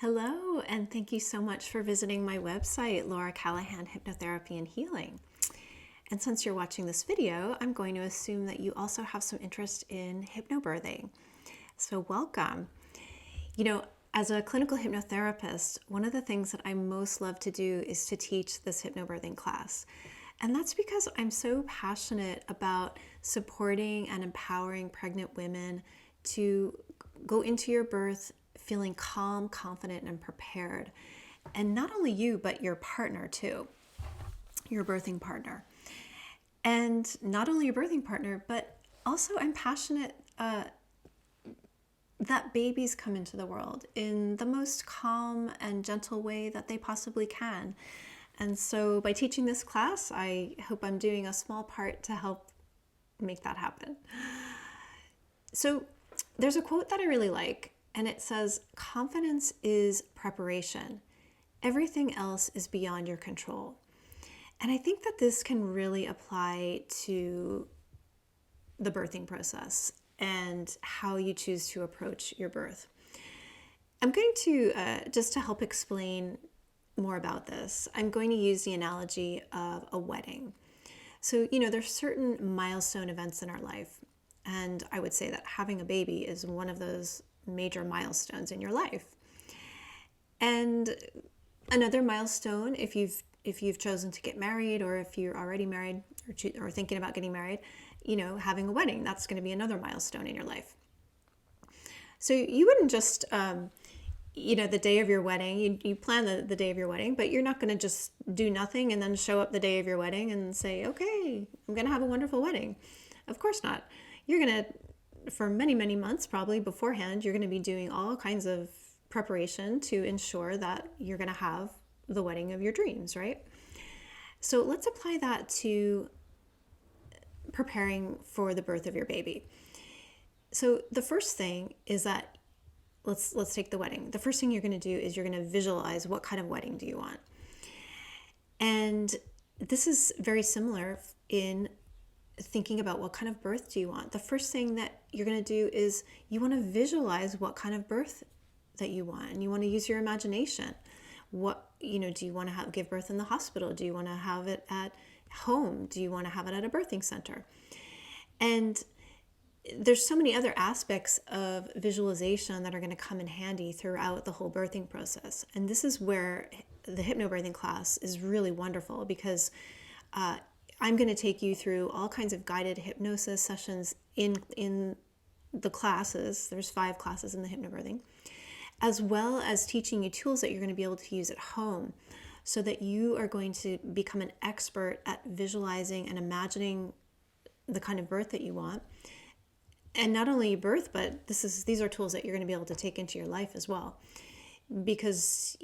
Hello, and thank you so much for visiting my website, Laura Callahan Hypnotherapy and Healing. And since you're watching this video, I'm going to assume that you also have some interest in hypnobirthing. So welcome. As a clinical hypnotherapist, one of the things that I most love to do is to teach this hypnobirthing class. And that's because I'm so passionate about supporting and empowering pregnant women to go into your birth feeling calm, confident, and prepared. And not only you, but your partner too, your birthing partner. And not only your birthing partner, but also I'm passionate that babies come into the world in the most calm and gentle way that they possibly can. And so by teaching this class, I hope I'm doing a small part to help make that happen. So there's a quote that I really like, and it says, "Confidence is preparation. Everything else is beyond your control." And I think that this can really apply to the birthing process and how you choose to approach your birth. I'm going to, just to help explain more about this, I'm going to use the analogy of a wedding. So, there's certain milestone events in our life. And I would say that having a baby is one of those major milestones in your life. And another milestone, if you've chosen to get married, or if you're already married or thinking about getting married, having a wedding, that's going to be another milestone in your life. So you wouldn't just, the day of your wedding, you plan the day of your wedding, but you're not going to just do nothing and then show up the day of your wedding and say, okay, I'm going to have a wonderful wedding. Of course not. You're going to, for many, many months probably beforehand, you're going to be doing all kinds of preparation to ensure that you're going to have the wedding of your dreams, right? So let's apply that to preparing for the birth of your baby. So the first thing is that let's take the wedding. The first thing you're going to do is you're going to visualize what kind of wedding do you want. And this is very similar in thinking about what kind of birth do you want. The first thing that you're going to do is you want to visualize what kind of birth that you want, and you want to use your imagination. What, do you want to give birth in the hospital? Do you want to have it at home? Do you want to have it at a birthing center? And there's so many other aspects of visualization that are going to come in handy throughout the whole birthing process. And this is where the hypnobirthing class is really wonderful, because I'm going to take you through all kinds of guided hypnosis sessions in the classes. There's 5 classes in the hypnobirthing, as well as teaching you tools that you're going to be able to use at home, so that you are going to become an expert at visualizing and imagining the kind of birth that you want. And not only birth, but these are tools that you're going to be able to take into your life as well. Because,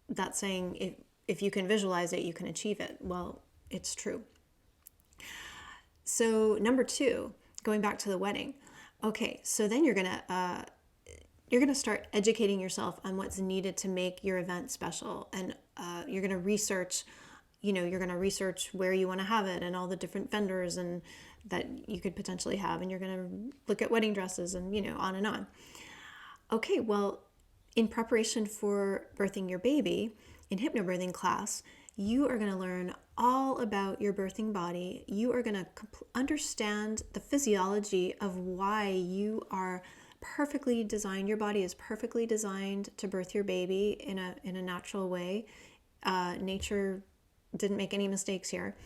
that saying, if you can visualize it, you can achieve it. Well, it's true. So number 2, going back to the wedding. Okay, so then you're going to start educating yourself on what's needed to make your event special. And you're going to research, where you want to have it and all the different vendors and that you could potentially have. And you're going to look at wedding dresses and, on and on. Okay, well, in preparation for birthing your baby, in hypnobirthing class, you are going to learn all about your birthing body. You are going to understand the physiology of why you are perfectly designed. Your body is perfectly designed to birth your baby in a natural way. Nature didn't make any mistakes here.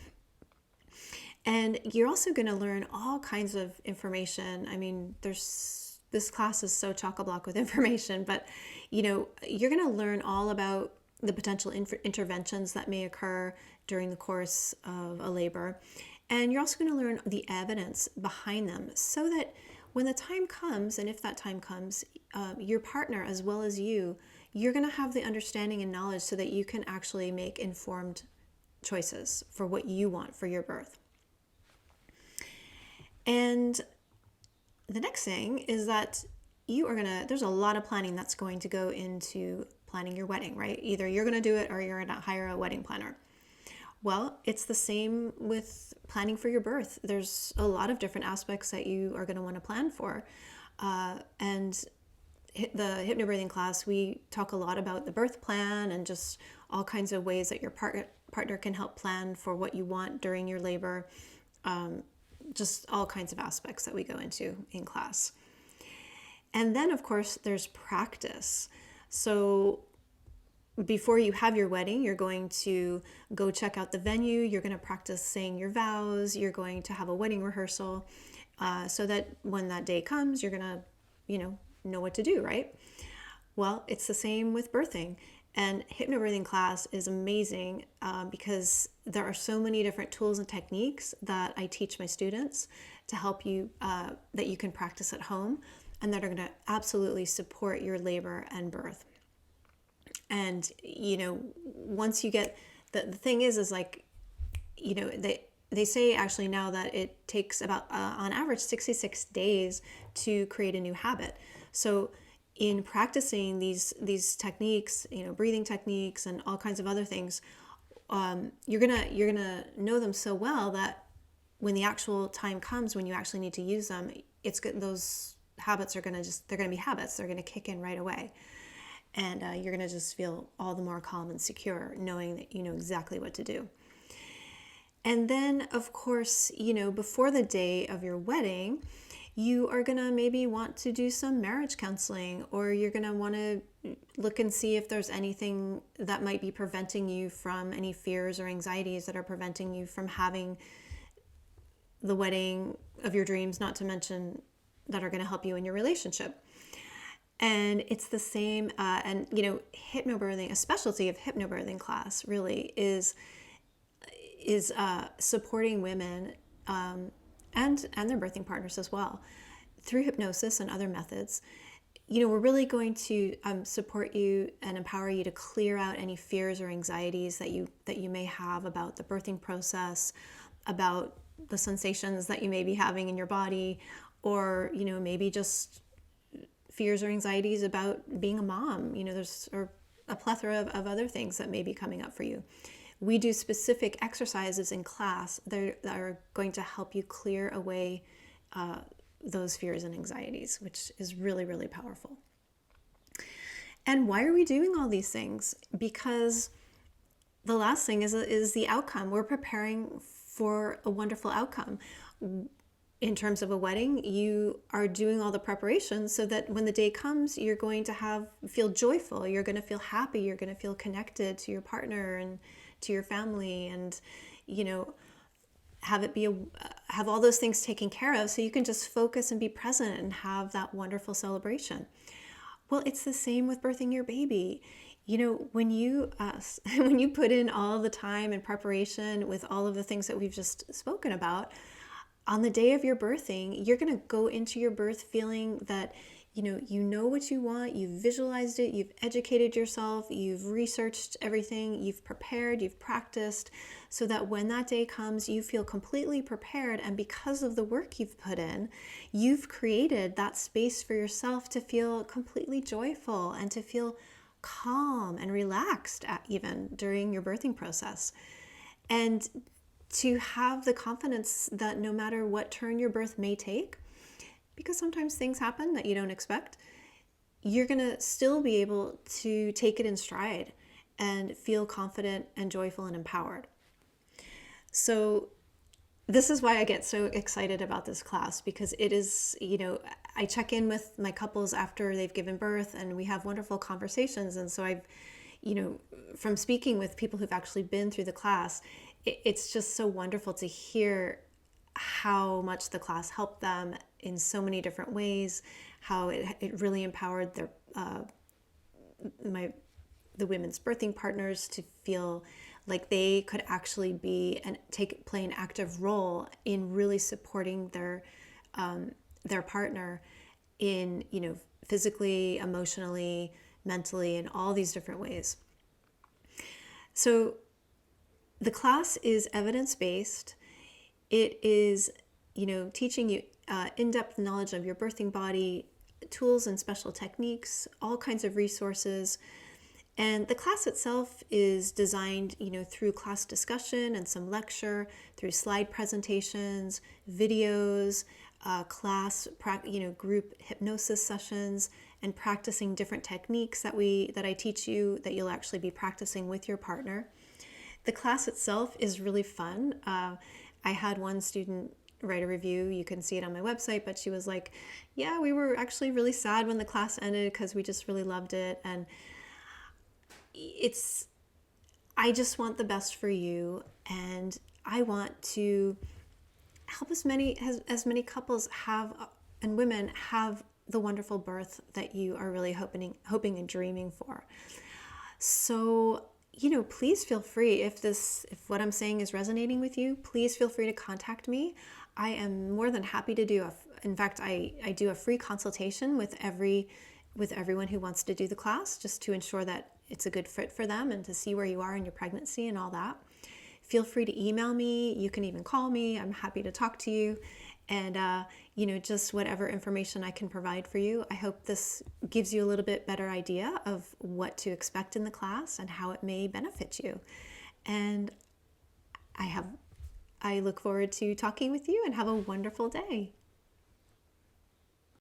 And you're also going to learn all kinds of information. I mean, this class is so chock-a-block with information, but you're going to learn all about the potential interventions that may occur during the course of a labor. And you're also going to learn the evidence behind them, so that when the time comes, and if that time comes, your partner as well as you're going to have the understanding and knowledge so that you can actually make informed choices for what you want for your birth. And the next thing is that there's a lot of planning that's going to go into planning your wedding, right? Either you're going to do it or you're going to hire a wedding planner. Well, it's the same with planning for your birth. There's a lot of different aspects that you are going to want to plan for. And the hypnobirthing class, we talk a lot about the birth plan and just all kinds of ways that your partner can help plan for what you want during your labor. Just all kinds of aspects that we go into in class. And then, of course, there's practice. So before you have your wedding, you're going to go check out the venue. You're going to practice saying your vows. You're going to have a wedding rehearsal so that when that day comes, you're going to, know what to do, right? Well, it's the same with birthing. And hypnobirthing class is amazing because there are so many different tools and techniques that I teach my students to help you, that you can practice at home and that are going to absolutely support your labor and birth. And, once you get, the thing is like, they say actually now that it takes about, on average, 66 days to create a new habit. So in practicing these techniques, breathing techniques and all kinds of other things, you're gonna know them so well that when the actual time comes when you actually need to use them, it's good. Those habits are they're gonna be habits. They're gonna kick in right away, and you're gonna just feel all the more calm and secure knowing that you know exactly what to do. And then, of course, before the day of your wedding, you are going to maybe want to do some marriage counseling, or you're going to want to look and see if there's anything that might be preventing you from any fears or anxieties that are preventing you from having the wedding of your dreams, not to mention that are going to help you in your relationship. And it's the same, and hypnobirthing, a specialty of hypnobirthing class really is supporting women and their birthing partners as well through hypnosis and other methods. We're really going to support you and empower you to clear out any fears or anxieties that you may have about the birthing process, about the sensations that you may be having in your body, or maybe just fears or anxieties about being a mom. There's a plethora of other things that may be coming up for you. We do specific exercises in class that are going to help you clear away those fears and anxieties, which is really, really powerful. And why are we doing all these things? Because the last thing is the outcome. We're preparing for a wonderful outcome. In terms of a wedding, you are doing all the preparations so that when the day comes, you're going to feel joyful. You're going to feel happy. You're going to feel connected to your partner and to your family, and have all those things taken care of so you can just focus and be present and have that wonderful celebration. Well, it's the same with birthing your baby. When you put in all the time and preparation with all of the things that we've just spoken about, on the day of your birthing, you're going to go into your birth feeling that you know what you want, you've visualized it, you've educated yourself, you've researched everything, you've prepared, you've practiced, so that when that day comes, you feel completely prepared. And because of the work you've put in, you've created that space for yourself to feel completely joyful and to feel calm and relaxed even during your birthing process. And to have the confidence that no matter what turn your birth may take, because sometimes things happen that you don't expect, you're going to still be able to take it in stride and feel confident and joyful and empowered. So this is why I get so excited about this class, because it is, I check in with my couples after they've given birth and we have wonderful conversations. And so I've, from speaking with people who've actually been through the class, it's just so wonderful to hear how much the class helped them in so many different ways, how it really empowered the women's birthing partners to feel like they could actually be and play an active role in really supporting their partner in physically, emotionally, mentally, in all these different ways. So the class is evidence-based. It is, teaching you in-depth knowledge of your birthing body, tools and special techniques, all kinds of resources. And the class itself is designed, through class discussion and some lecture, through slide presentations, videos, class, group hypnosis sessions, and practicing different techniques that I teach you that you'll actually be practicing with your partner. The class itself is really fun. I had one student write a review. You can see it on my website, but she was like, yeah, we were actually really sad when the class ended because we just really loved it. And I just want the best for you, and I want to help as many couples have and women have the wonderful birth that you are really hoping and dreaming for. So, please feel free, if what I'm saying is resonating with you, please feel free to contact me. I am more than happy to do in fact, I do a free consultation with everyone who wants to do the class, just to ensure that it's a good fit for them and to see where you are in your pregnancy and all that. Feel free to email me. You can even call me. I'm happy to talk to you. And, just whatever information I can provide for you. I hope this gives you a little bit better idea of what to expect in the class and how it may benefit you. And I look forward to talking with you, and have a wonderful day.